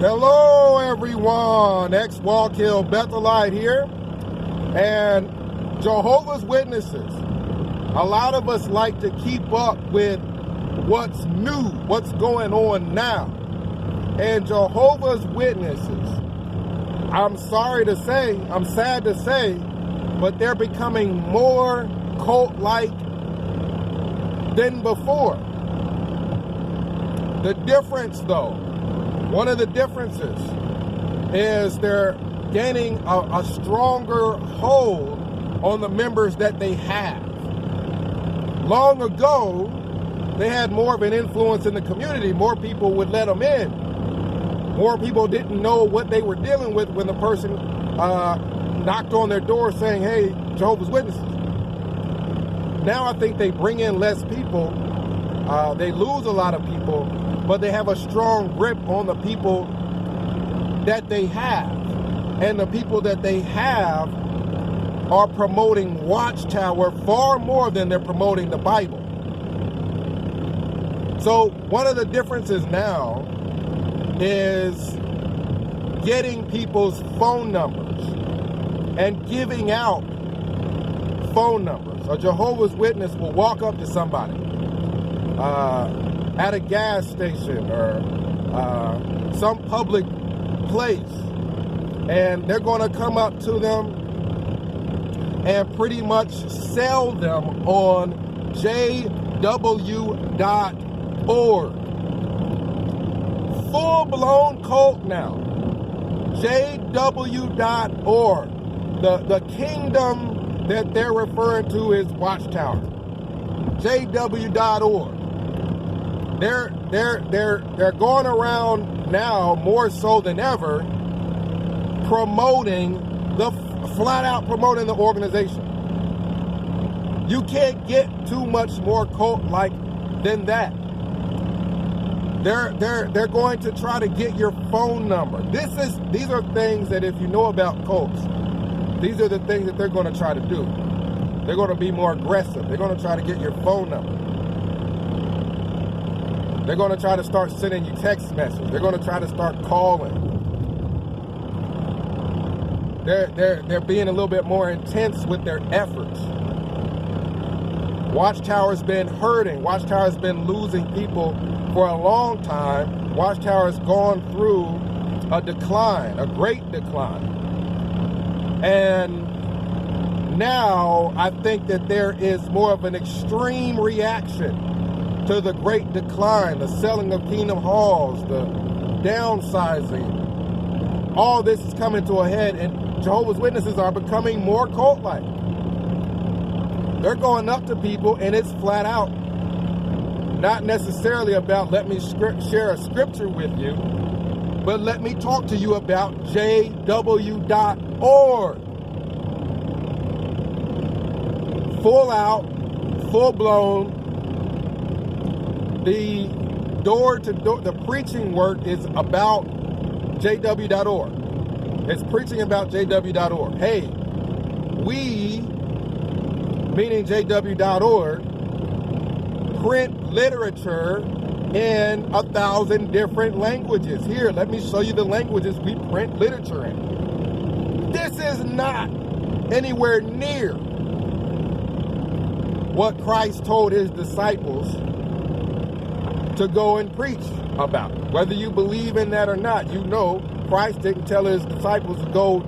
Hello everyone, ex-Wallkill Bethelite here, and Jehovah's Witnesses. A lot of us like to keep up with what's new, what's going on now. And Jehovah's Witnesses, I'm sorry to say, I'm sad to say, but they're becoming more cult-like than before. The difference though, one of the differences is they're gaining a stronger hold on the members that they have. Long ago, they had more of an influence in the community. More people would let them in. More people didn't know what they were dealing with when the person knocked on their door saying, hey, Jehovah's Witnesses. Now I think they bring in less people. They lose a lot of people, but they have a strong grip on the people that they have. And the people that they have are promoting Watchtower far more than they're promoting the Bible. So one of the differences now is getting people's phone numbers and giving out phone numbers. A Jehovah's Witness will walk up to somebody at a gas station or some public place, and they're going to come up to them and pretty much sell them on jw.org. Full-blown cult now. jw.org. The kingdom that they're referring to is Watchtower. jw.org. They're going around now more so than ever flat out promoting the organization. You can't get too much more cult-like than that. They're going to try to get your phone number. These are things that if you know about cults, these are the things that they're going to try to do. They're going to be more aggressive. They're going to try to get your phone number. They're going to try to start sending you text messages. They're going to try to start calling. They're being a little bit more intense with their efforts. Watchtower's been hurting. Watchtower's been losing people for a long time. Watchtower's gone through a decline, a great decline. And now I think that there is more of an extreme reaction to the great decline, the selling of Kingdom Halls, the downsizing. All this is coming to a head, and Jehovah's Witnesses are becoming more cult-like. They're going up to people, and it's flat out not necessarily about let me share a scripture with you, but let me talk to you about jw.org. Full out, full blown. The door-to-door, the preaching work is about jw.org. It's preaching about jw.org. Hey, we, meaning jw.org, print literature in 1,000 different languages. Here, let me show you the languages we print literature in. This is not anywhere near what Christ told his disciples to go and preach about. Whether you believe in that or not, you know Christ didn't tell his disciples to go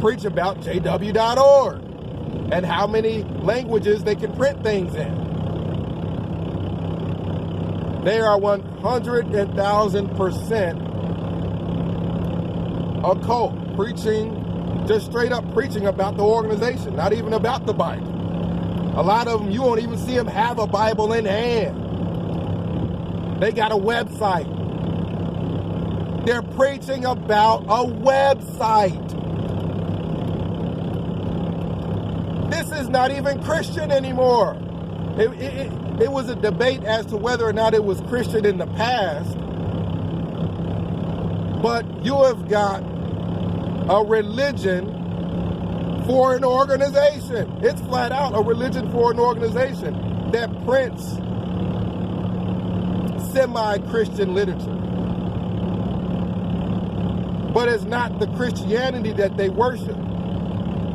preach about jw.org and how many languages they can print things in. They are 100,000% a cult, preaching, just straight up preaching about the organization, not even about the Bible. A lot of them, you won't even see them have a Bible in hand. They got a website. They're preaching about a website. This is not even Christian anymore. It was a debate as to whether or not it was Christian in the past. But you have got a religion for an organization. It's flat out a religion for an organization that prints semi-Christian literature. But it's not the Christianity that they worship.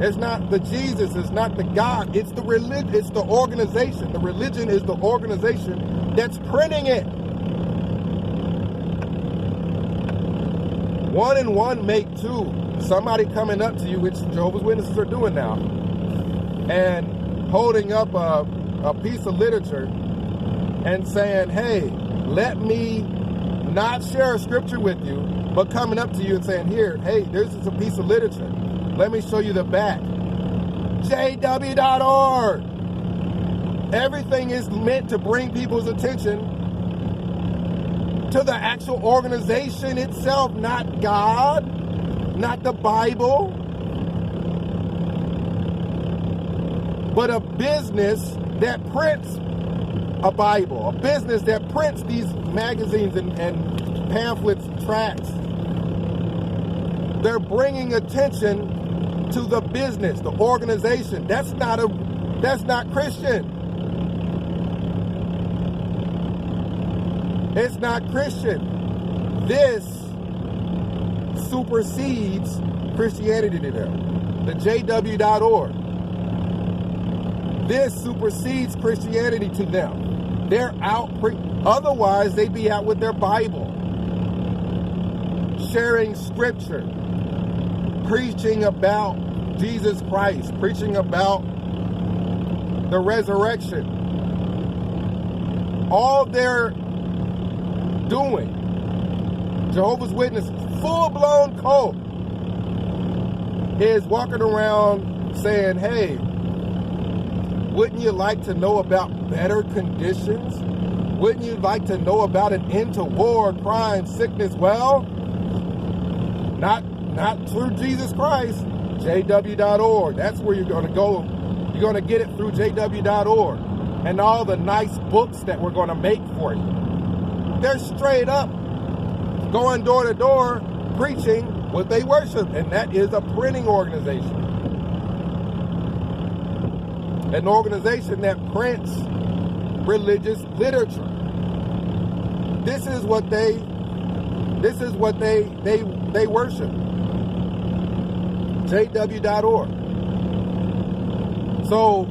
It's not the Jesus, it's not the God, it's the religion, it's the organization. The religion is the organization that's printing it. 1 and 1 make 2. Somebody coming up to you, which Jehovah's Witnesses are doing now, and holding up a piece of literature and saying, hey, let me not share a scripture with you, but coming up to you and saying, here, hey, this is a piece of literature. Let me show you the back. JW.org. Everything is meant to bring people's attention to the actual organization itself, not God, not the Bible, but a business that prints a Bible, a business that prints these magazines and pamphlets, tracts. They're bringing attention to the business, the organization. That's not Christian. It's not Christian. This supersedes Christianity to them. The JW.org. This supersedes Christianity to them. They're out, otherwise they'd be out with their Bible, sharing scripture, preaching about Jesus Christ, preaching about the resurrection. All they're doing, Jehovah's Witnesses, full-blown cult, is walking around saying, hey, wouldn't you like to know about better conditions? Wouldn't you like to know about an end to war, crime, sickness? Well, not through Jesus Christ. JW.org. That's where you're going to go. You're going to get it through JW.org. And all the nice books that we're going to make for you. They're straight up going door to door preaching what they worship. And that is a printing organization. An organization that prints religious literature. This is what they worship. JW.org. So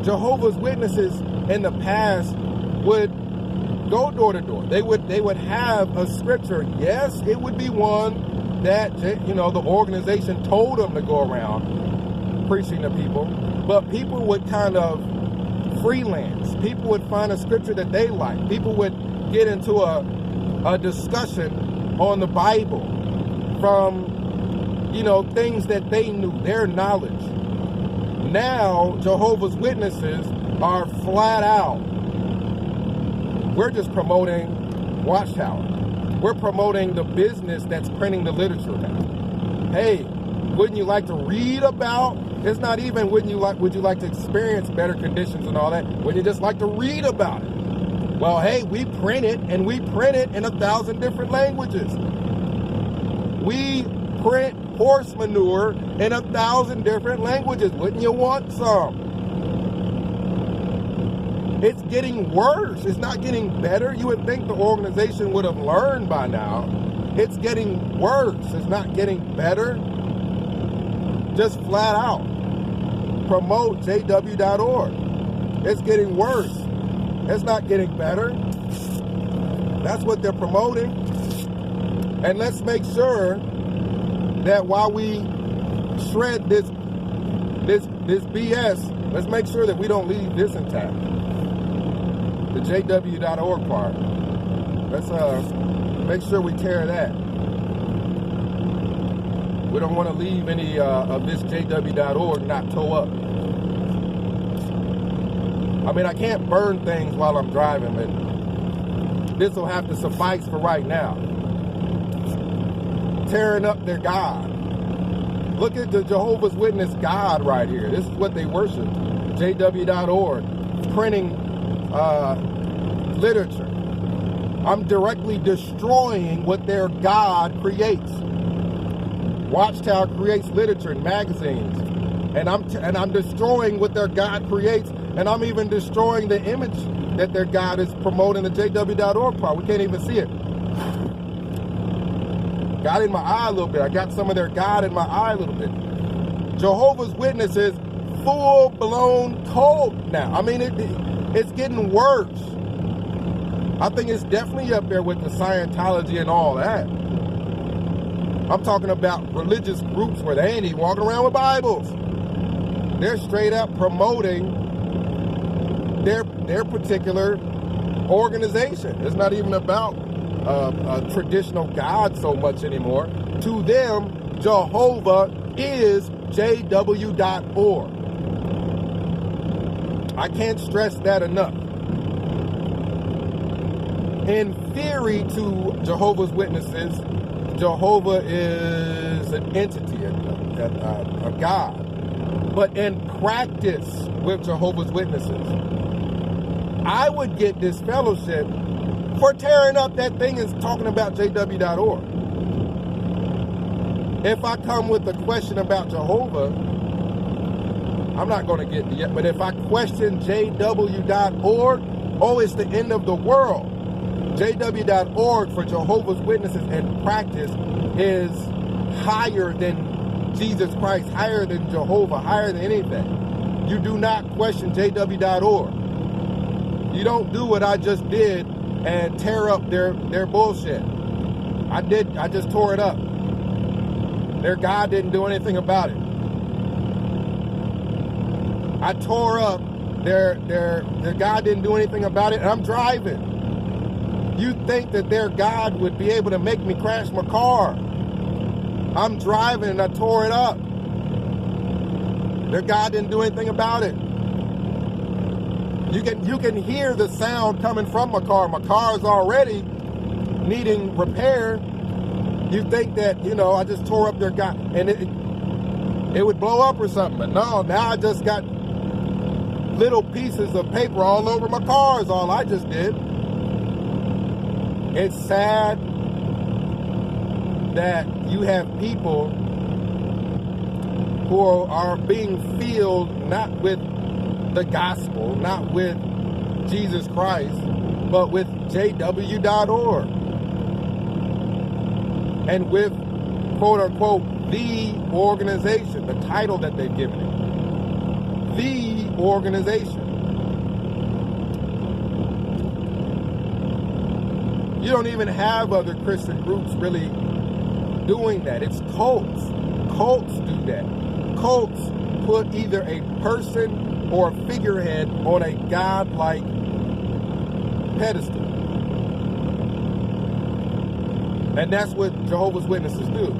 Jehovah's Witnesses in the past would go door to door. They would have a scripture. Yes, it would be one that, the organization told them to go around preaching to people, but people would kind of freelance. People would find a scripture that they like. People would get into a discussion on the Bible from things that they knew, their knowledge. Now, Jehovah's Witnesses are flat out. We're just promoting Watchtower. We're promoting the business that's printing the literature now. Hey, wouldn't you like to read about? It's not even would you like to experience better conditions and all that? Would you just like to read about it? Well, hey, we print it, and we print it in 1,000 different languages. We print horse manure in 1,000 different languages. Wouldn't you want some? It's getting worse. It's not getting better. You would think the organization would have learned by now. It's getting worse. It's not getting better. Just flat out promote JW.org. It's getting worse. It's not getting better. That's what they're promoting. And let's make sure that while we shred this BS, let's make sure that we don't leave this intact. The JW.org part. Let's make sure we tear that. We don't want to leave any of this JW.org not toe up. I mean, I can't burn things while I'm driving, but this will have to suffice for right now. Tearing up their God. Look at the Jehovah's Witness God right here. This is what they worship. JW.org. Printing literature. I'm directly destroying what their God creates. Watchtower creates literature and magazines. And I'm destroying what their God creates. And I'm even destroying the image that their God is promoting the JW.org part. We can't even see it. got in my eye a little bit. I got some of their God in my eye a little bit. Jehovah's Witnesses, full-blown cult now. I mean, it's getting worse. I think it's definitely up there with the Scientology and all that. I'm talking about religious groups where they ain't even walking around with Bibles. They're straight up promoting their particular organization. It's not even about a traditional God so much anymore. To them, Jehovah is jw.org. I can't stress that enough. In theory, to Jehovah's Witnesses, Jehovah is an entity, a God. But in practice with Jehovah's Witnesses, I would get disfellowship for tearing up that thing and talking about jw.org. If I come with a question about Jehovah, I'm not going to get to yet, but if I question jw.org, oh, it's the end of the world. jw.org for Jehovah's Witnesses in practice is higher than Jesus Christ, higher than Jehovah, higher than anything. You do not question jw.org. You don't do what I just did and tear up their bullshit. I just tore it up. Their God didn't do anything about it. I tore up their God didn't do anything about it, and I'm driving. You think that their God would be able to make me crash my car. I'm driving and I tore it up. Their God didn't do anything about it. You can hear the sound coming from my car. My car is already needing repair. You think that, I just tore up their God and it would blow up or something. But no, now I just got little pieces of paper all over my car is all I just did. It's sad that you have people who are being filled not with the gospel, not with Jesus Christ, but with jw.org. And with, quote unquote, the organization, the title that they've given it. The organization. You don't even have other Christian groups really doing that. It's cults. Cults do that. Cults put either a person or a figurehead on a God-like pedestal. And that's what Jehovah's Witnesses do.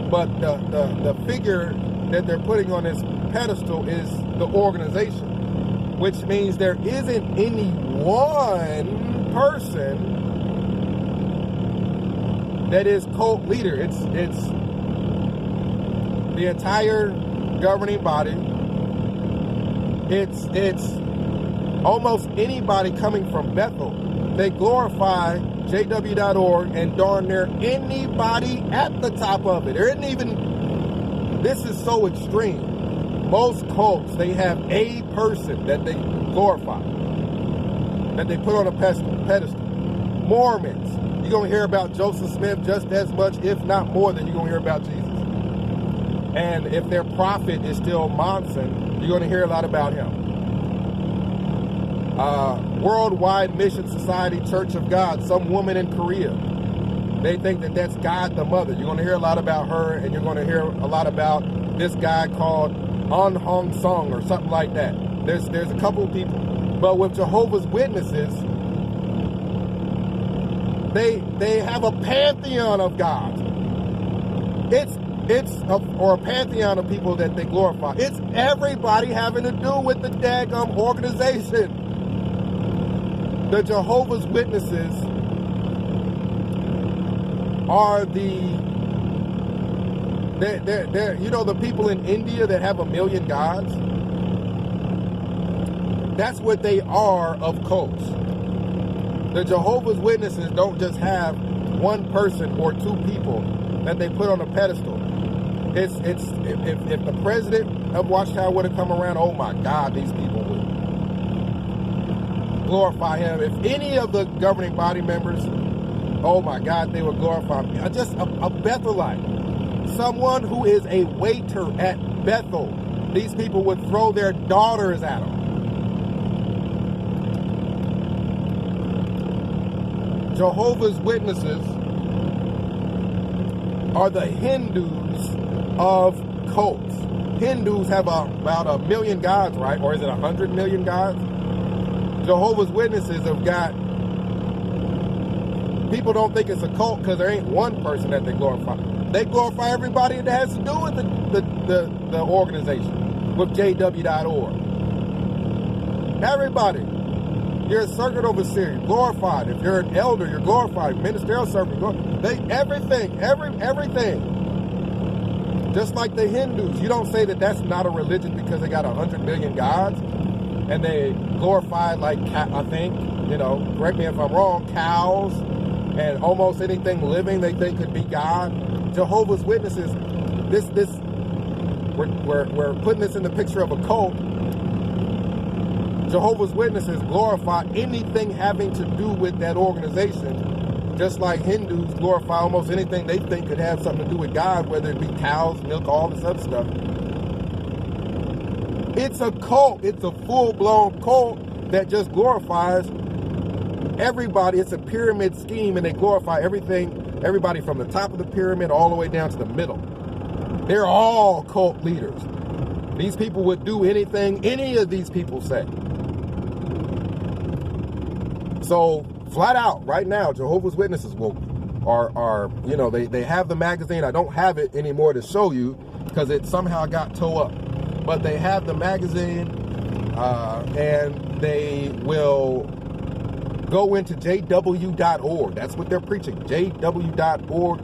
But the figure that they're putting on this pedestal is the organization, which means there isn't any one person that is cult leader. It's the entire governing body. It's almost anybody coming from Bethel. They glorify jw.org and darn near anybody at the top of it. There isn't even, this is so extreme. Most cults, they have a person that they glorify, that they put on a pedestal. Mormons, you're going to hear about Joseph Smith just as much, if not more, than you're going to hear about Jesus. And if their prophet is still Monson, you're going to hear a lot about him. Worldwide Mission Society Church of God, some woman in Korea. They think that that's God the Mother. You're going to hear a lot about her, and you're going to hear a lot about this guy called An Hong Song or something like that. There's a couple of people. But with Jehovah's Witnesses, they have a pantheon of gods. Or a pantheon of people that they glorify. It's everybody having to do with the daggum organization. The Jehovah's Witnesses are they're the people in India that have 1 million gods. That's what they are of cults. The Jehovah's Witnesses don't just have one person or two people that they put on a pedestal. If the president of Watchtower would have come around, oh my God, these people would glorify him. If any of the governing body members Oh my God, they would glorify me. Just a Bethelite, someone who is a waiter at Bethel. These people would throw their daughters at them. Jehovah's Witnesses are the Hindus of cults. Hindus have about 1 million gods, right? Or is it 100 million gods? Jehovah's Witnesses have got, people don't think it's a cult because there ain't one person that they glorify. They glorify everybody that has to do with the organization, with JW.org. Everybody. You're a circuit overseer, you're glorified. If you're an elder, you're glorified. Ministerial servant, everything. Just like the Hindus. You don't say that that's not a religion because they got 100 million gods and they glorify, like, I think, you know, correct me if I'm wrong, cows and almost anything living they think could be God. Jehovah's Witnesses, we're putting this in the picture of a cult. Jehovah's Witnesses glorify anything having to do with that organization, just like Hindus glorify almost anything they think could have something to do with God, whether it be cows, milk, all this other stuff. It's a cult. It's a full-blown cult that just glorifies everybody. It's a pyramid scheme, and they glorify everybody from the top of the pyramid all the way down to the middle. They're all cult leaders. These people would do anything any of these people say. So flat out right now, Jehovah's Witnesses are you know, they have the magazine. I don't have it anymore to show you because it somehow got tore up. But they have the magazine, and they will go into jw.org. That's what they're preaching, jw.org.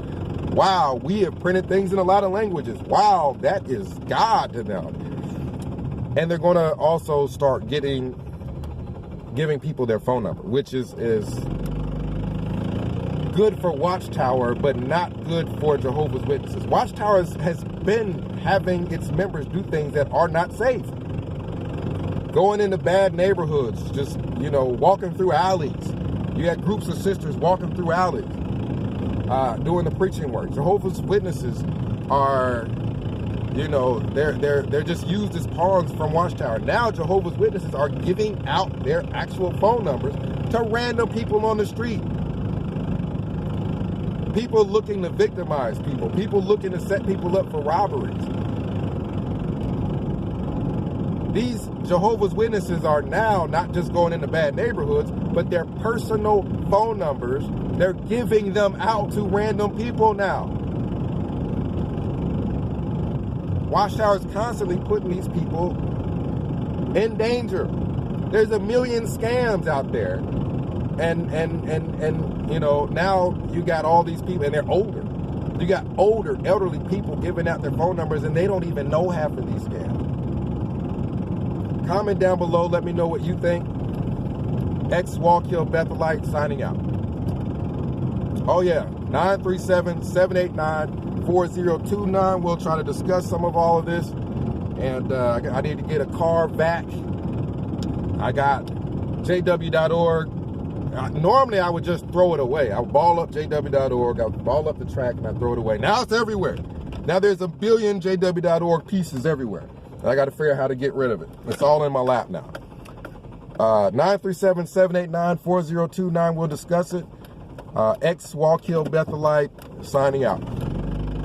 Wow, we have printed things in a lot of languages. Wow, that is God to them. And they're going to also start giving people their phone number, which is good for Watchtower, but not good for Jehovah's Witnesses. Watchtower has been having its members do things that are not safe. Going into bad neighborhoods, just, you know, walking through alleys. You had groups of sisters walking through alleys, doing the preaching work. Jehovah's Witnesses are, you know, they're just used as pawns from Watchtower. Now Jehovah's Witnesses are giving out their actual phone numbers to random people on the street. People looking to victimize people. People looking to set people up for robberies. These Jehovah's Witnesses are now not just going into bad neighborhoods, but their personal phone numbers, they're giving them out to random people now. Watchtower is constantly putting these people in danger. There's a million scams out there. And you know, now you got all these people, and they're older. You got older, elderly people giving out their phone numbers, and they don't even know half of these scams. Comment down below. Let me know what you think. Ex-Wallkill Bethelite signing out. Oh yeah, 937-789-4029. We'll try to discuss some of all of this. And I need to get a car back. I got jw.org. Normally I would just throw it away. I would ball up jw.org. I would ball up the track and I throw it away. Now it's everywhere. Now there's a billion jw.org pieces everywhere. I got to figure out how to get rid of it. It's all in my lap now. 937-789-4029. We'll discuss it. Ex-Wallkill Bethelite signing out.